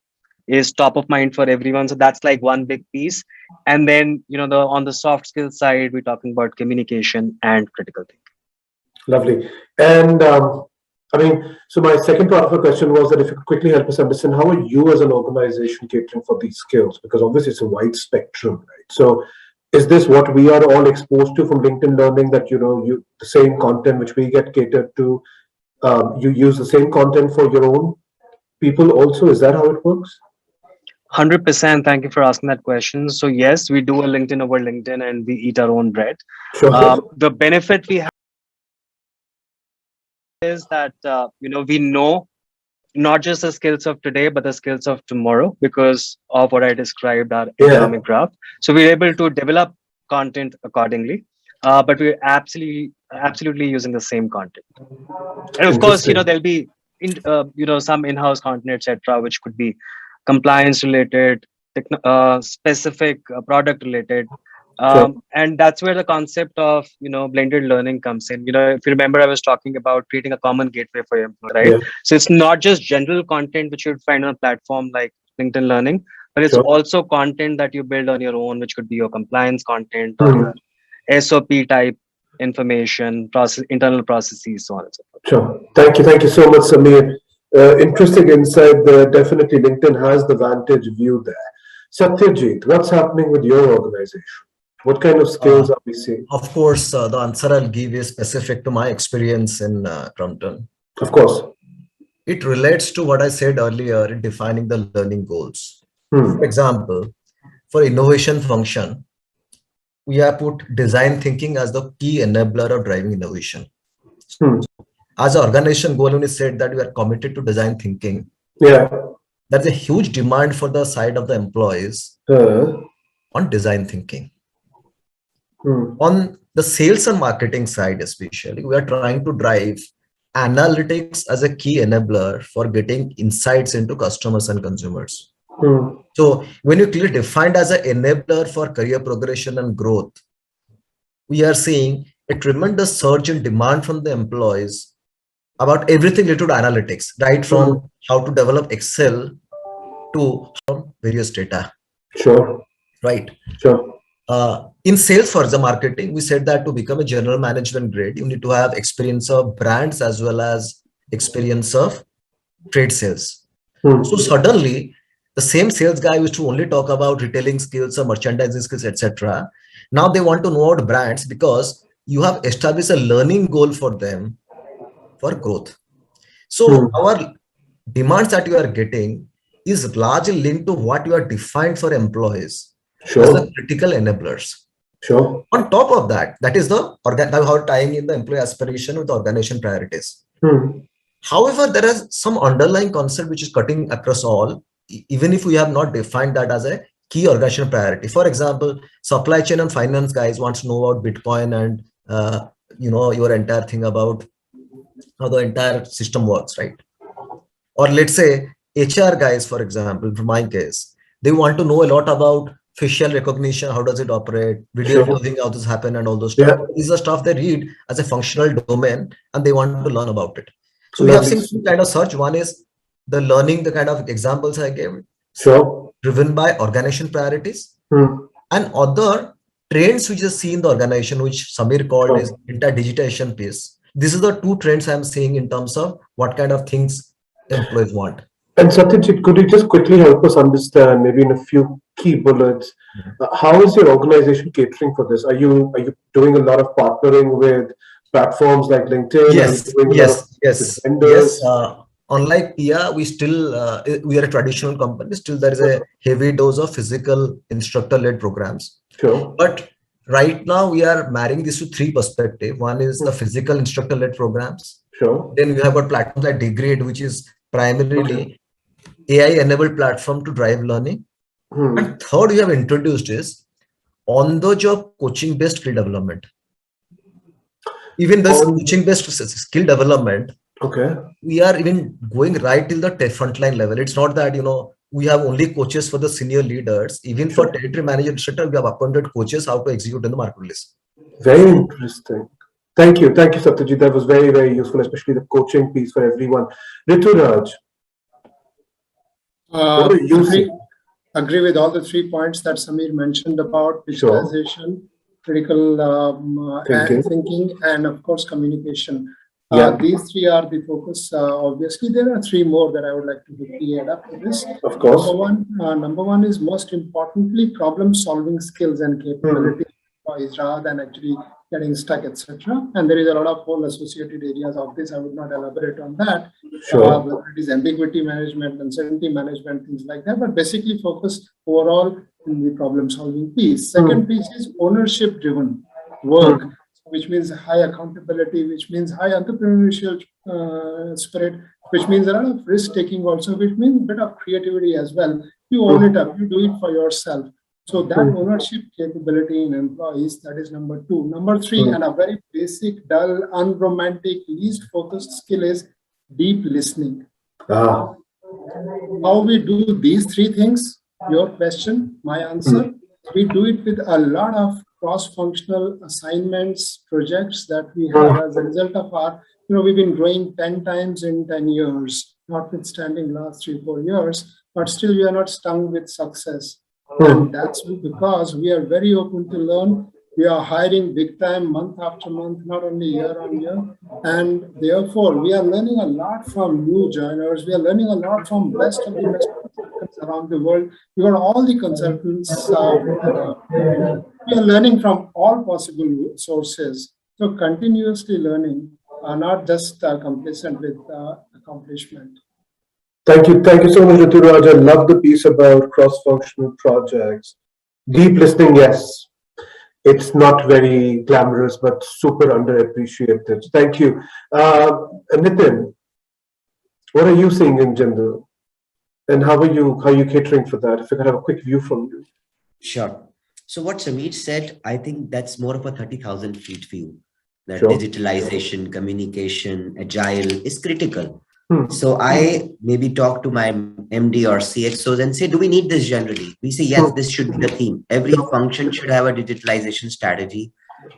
is top of mind for everyone. So that's like one big piece. And then, on the soft skill side, we're talking about communication and critical thinking. Lovely. And so my second part of the question was that if you could quickly help us understand, how are you as an organization catering for these skills? Because obviously it's a wide spectrum, right? So is this what we are all exposed to from LinkedIn Learning, that, the same content which we get catered to, you use the same content for your own people also? Is that how it works? 100%. Thank you for asking that question. So yes, we do a LinkedIn over LinkedIn, and we eat our own bread. Sure. The benefit we have is that we know not just the skills of today, but the skills of tomorrow because of what I described, our economic graph. So we're able to develop content accordingly, but we're absolutely using the same content. And of course, there'll be some in-house content, etc., which could be compliance related, specific product related. And that's where the concept of blended learning comes in. If you remember, I was talking about creating a common gateway for your employees, right? Yeah. So it's not just general content which you'd find on a platform like LinkedIn Learning, but it's also content that you build on your own, which could be your compliance content or your SOP type information, internal processes, so on and so forth. Sure. Thank you so much, Samir. Interesting insight there. Definitely LinkedIn has the vantage view there. Satyajit, what's happening with your organization? What kind of skills are we seeing? Of course, the answer I'll give is specific to my experience in Crumpton. Of course. It relates to what I said earlier in defining the learning goals. For example, for innovation function, we have put design thinking as the key enabler of driving innovation. As an organization goal, when we said that we are committed to design thinking, there's a huge demand for the side of the employees on design thinking. On the sales and marketing side, especially, we are trying to drive analytics as a key enabler for getting insights into customers and consumers. So when you clearly defined as an enabler for career progression and growth, we are seeing a tremendous surge in demand from the employees about everything related to analytics, right from how to develop Excel to various data. Sure. Right. Sure. In sales for the marketing, we said that to become a general management grade, you need to have experience of brands as well as experience of trade sales. So suddenly, the same sales guy used to only talk about retailing skills or merchandising skills, etc. Now they want to know about brands because you have established a learning goal for them for growth. So our demands that you are getting is largely linked to what you are defined for employees as the critical enablers. On top of that, that is the how tying in the employee aspiration with the organization priorities. However, there is some underlying concept which is cutting across all, even if we have not defined that as a key organization priority. For example, supply chain and finance guys want to know about Bitcoin and your entire thing about how the entire system works, right? Or let's say HR guys, for example, for my case, they want to know a lot about facial recognition, how does it operate, video coding, how this happen, and all those stuff. These are stuff they read as a functional domain and they want to learn about it. So we have seen two kind of search. One is the learning, the kind of examples I gave, driven by organization priorities, and other trends which is seen in the organization, which Samir called is interdigitization piece. This is the two trends I'm seeing in terms of what kind of things employees want. And Satyajit, could you just quickly help us understand, maybe in a few key bullets, how is your organization catering for this? Are you doing a lot of partnering with platforms like LinkedIn? Yes. Unlike PIA, we still we are a traditional company. Still, there is a heavy dose of physical instructor-led programs. But right now, we are marrying this to three perspectives. One is the physical instructor-led programs. Then we have got platforms like Degrade, which is primarily AI-enabled platform to drive learning. And third, we have introduced is on-the-job coaching-based skill development. Even this coaching-based skill development, we are even going right till the frontline level. It's not that we have only coaches for the senior leaders. Even for territory manager, etc., we have appointed coaches how to execute in the marketplace. Very interesting. Thank you, Satyajit. That was very, very useful, especially the coaching piece for everyone. Rituraj, what do you see? Agree with all the 3 points that Samir mentioned about visualization, critical thinking, and of course communication. These 3 are the focus. Obviously, there are 3 more that I would like to quickly add up to this. Of course. Number one is most importantly problem-solving skills and capabilities rather than actually getting stuck, etc. And there is a lot of whole associated areas of this. I would not elaborate on that. Whether it is ambiguity management, uncertainty management, things like that. But basically, focus overall in the problem-solving piece. Second piece is ownership-driven work. which means high accountability, which means high entrepreneurial spirit, which means a lot of risk taking also, which means a bit of creativity as well. You own it up, you do it for yourself. So that ownership capability in employees, that is number two. Number three, and a very basic, dull, unromantic, least focused skill is deep listening. How we do these three things, your question, my answer, we do it with a lot of cross-functional assignments, projects that we have as a result of our, we've been growing 10 times in 10 years, notwithstanding last 3-4 years, but still we are not stung with success. And that's because we are very open to learn. We are hiring big time month after month, not only year on year. And therefore, we are learning a lot from new joiners. We are learning a lot from best of the best consultants around the world. We got all the consultants. We are learning from all possible sources. So continuously learning, not just complacent with accomplishment. Thank you so much, Rituraj. I love the piece about cross-functional projects. Deep listening, yes. It's not very glamorous, but super underappreciated. Thank you. Nitin, what are you seeing in general? And how are you catering for that? If I could have a quick view from you. Sure. So what Samir said, I think that's more of a 30,000 feet view. That Sure. Digitalization, communication, agile is critical. So I maybe talk to my MD or CXOs and say, do we need this generally? We say, yes, this should be the theme. Every function should have a digitalization strategy.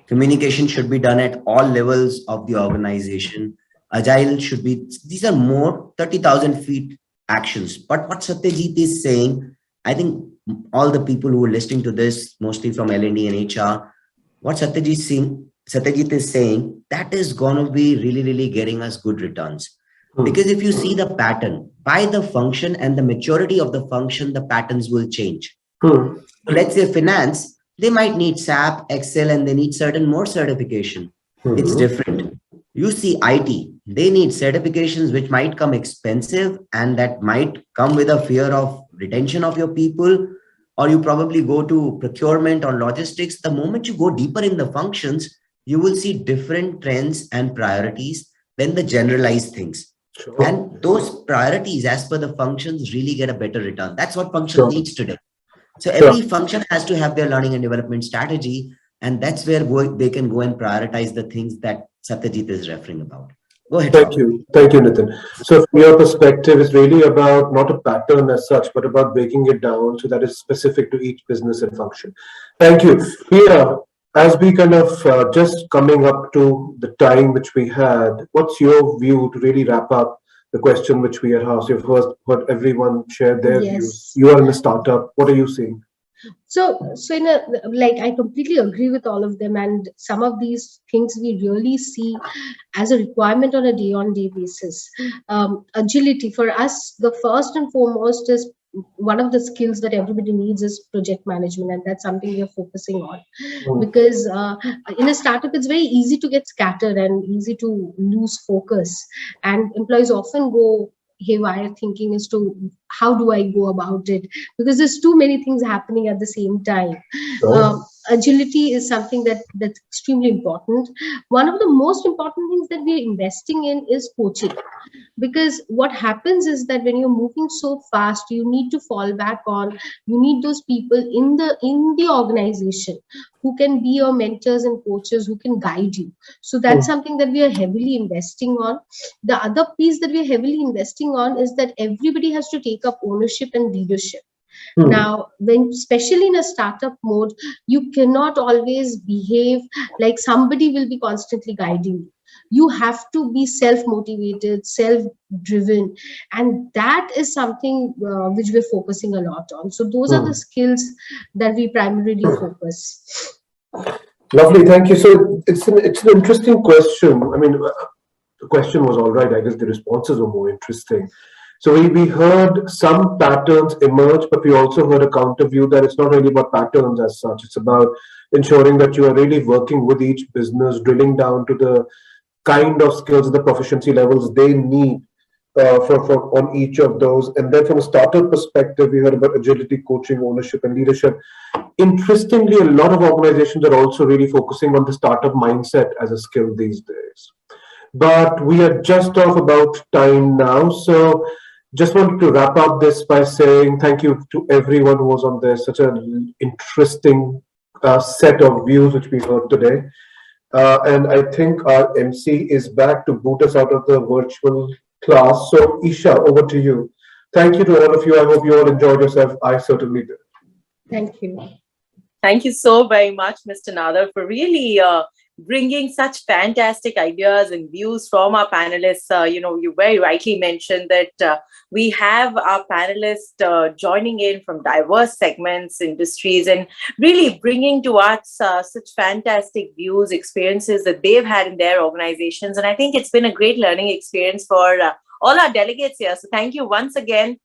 Communication should be done at all levels of the organization. Agile should be, these are more 30,000 feet actions. But what Satyajit is saying, I think all the people who are listening to this, mostly from L&D and HR, what Satyajit is saying, that is going to be really, really getting us good returns. Because if you see the pattern, by the function and the maturity of the function, the patterns will change. Let's say finance, they might need SAP, Excel, and they need certain more certification. It's different. You see IT, they need certifications which might come expensive and that might come with a fear of retention of your people, or you probably go to procurement or logistics. The moment you go deeper in the functions, you will see different trends and priorities than the generalized things. Sure. And those priorities as per the functions really get a better return. That's what function needs today. So every function has to have their learning and development strategy. And that's where they can go and prioritize the things that Satyajit is referring about. Go ahead. Thank you, Nitin. So from your perspective, it's really about not a pattern as such, but about breaking it down so that it's specific to each business and function. Thank you. Here, as we kind of just coming up to the time which we had, what's your view to really wrap up the question which we had asked? You've heard everyone share their views. You are in a startup. What are you seeing? So in I completely agree with all of them, and some of these things we really see as a requirement on a day-on-day basis. Agility for us, the first and foremost is one of the skills that everybody needs is project management, and that's something we are focusing on. Because in a startup, it's very easy to get scattered and easy to lose focus, and employees often go haywire thinking as to how do I go about it, because there's too many things happening at the same time. Agility is something that's extremely important. One of the most important things that we're investing in is coaching, because what happens is that when you're moving so fast, you need to fall back on, you need those people in the organization who can be your mentors and coaches, who can guide you. So that's something that we are heavily investing on. The other piece that we're heavily investing on is that everybody has to take up ownership and leadership. Now, especially in a startup mode, you cannot always behave like somebody will be constantly guiding you. You have to be self-motivated, self-driven, and that is something which we're focusing a lot on. So those are the skills that we primarily focus. Lovely, thank you. So it's an interesting question. I mean, the question was all right. I guess the responses were more interesting. So we heard some patterns emerge, but we also heard a counter view that it's not really about patterns as such. It's about ensuring that you are really working with each business, drilling down to the kind of skills, the proficiency levels they need for on each of those. And then from a startup perspective, we heard about agility, coaching, ownership, and leadership. interestingly, a lot of organizations are also really focusing on the startup mindset as a skill these days. But we are just off about time now. So just wanted to wrap up this by saying thank you to everyone who was on this. Such an interesting set of views which we heard today. And I think our MC is back to boot us out of the virtual class. So Isha, over to you. Thank you to all of you. I hope you all enjoyed yourself. I certainly did. Thank you. Thank you so very much, Mr. Nadar, for really bringing such fantastic ideas and views from our panelists. You very rightly mentioned that we have our panelists joining in from diverse segments, industries, and really bringing to us such fantastic views, experiences that they've had in their organizations. And I think it's been a great learning experience for all our delegates here. So thank you once again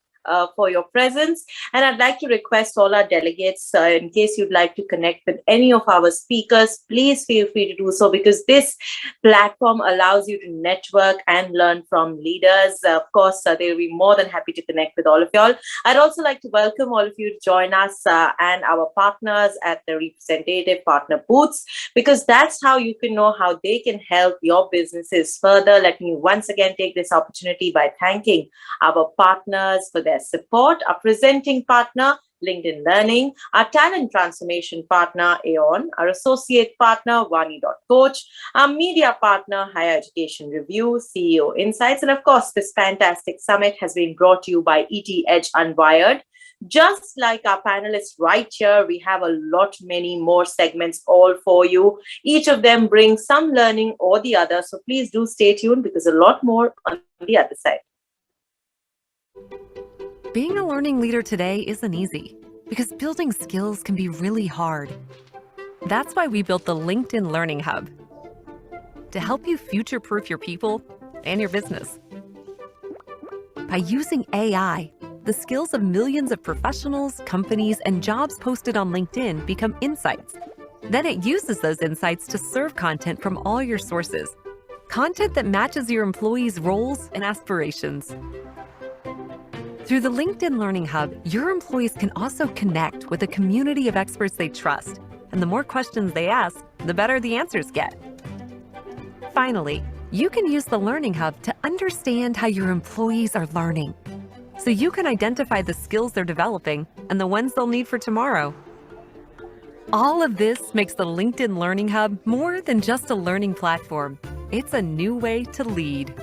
for your presence. And I'd like to request all our delegates, in case you'd like to connect with any of our speakers, please feel free to do so, because this platform allows you to network and learn from leaders. Of course, they'll be more than happy to connect with all of y'all. I'd also like to welcome all of you to join us and our partners at the representative partner booths, because that's how you can know how they can help your businesses further. Let me once again take this opportunity by thanking our partners for their support, our presenting partner, LinkedIn Learning, our talent transformation partner, Aon, our associate partner, Vani.coach, our media partner, Higher Education Review, CEO Insights, and of course, this fantastic summit has been brought to you by ET Edge Unwired. Just like our panelists right here, we have a lot many more segments all for you. Each of them brings some learning or the other, so please do stay tuned because a lot more on the other side. Being a learning leader today isn't easy because building skills can be really hard. That's why we built the LinkedIn Learning Hub to help you future-proof your people and your business. By using AI, the skills of millions of professionals, companies, and jobs posted on LinkedIn become insights. Then it uses those insights to serve content from all your sources. Content that matches your employees' roles and aspirations. Through the LinkedIn Learning Hub, your employees can also connect with a community of experts they trust. And the more questions they ask, the better the answers get. Finally, you can use the Learning Hub to understand how your employees are learning, so you can identify the skills they're developing and the ones they'll need for tomorrow. All of this makes the LinkedIn Learning Hub more than just a learning platform. It's a new way to lead.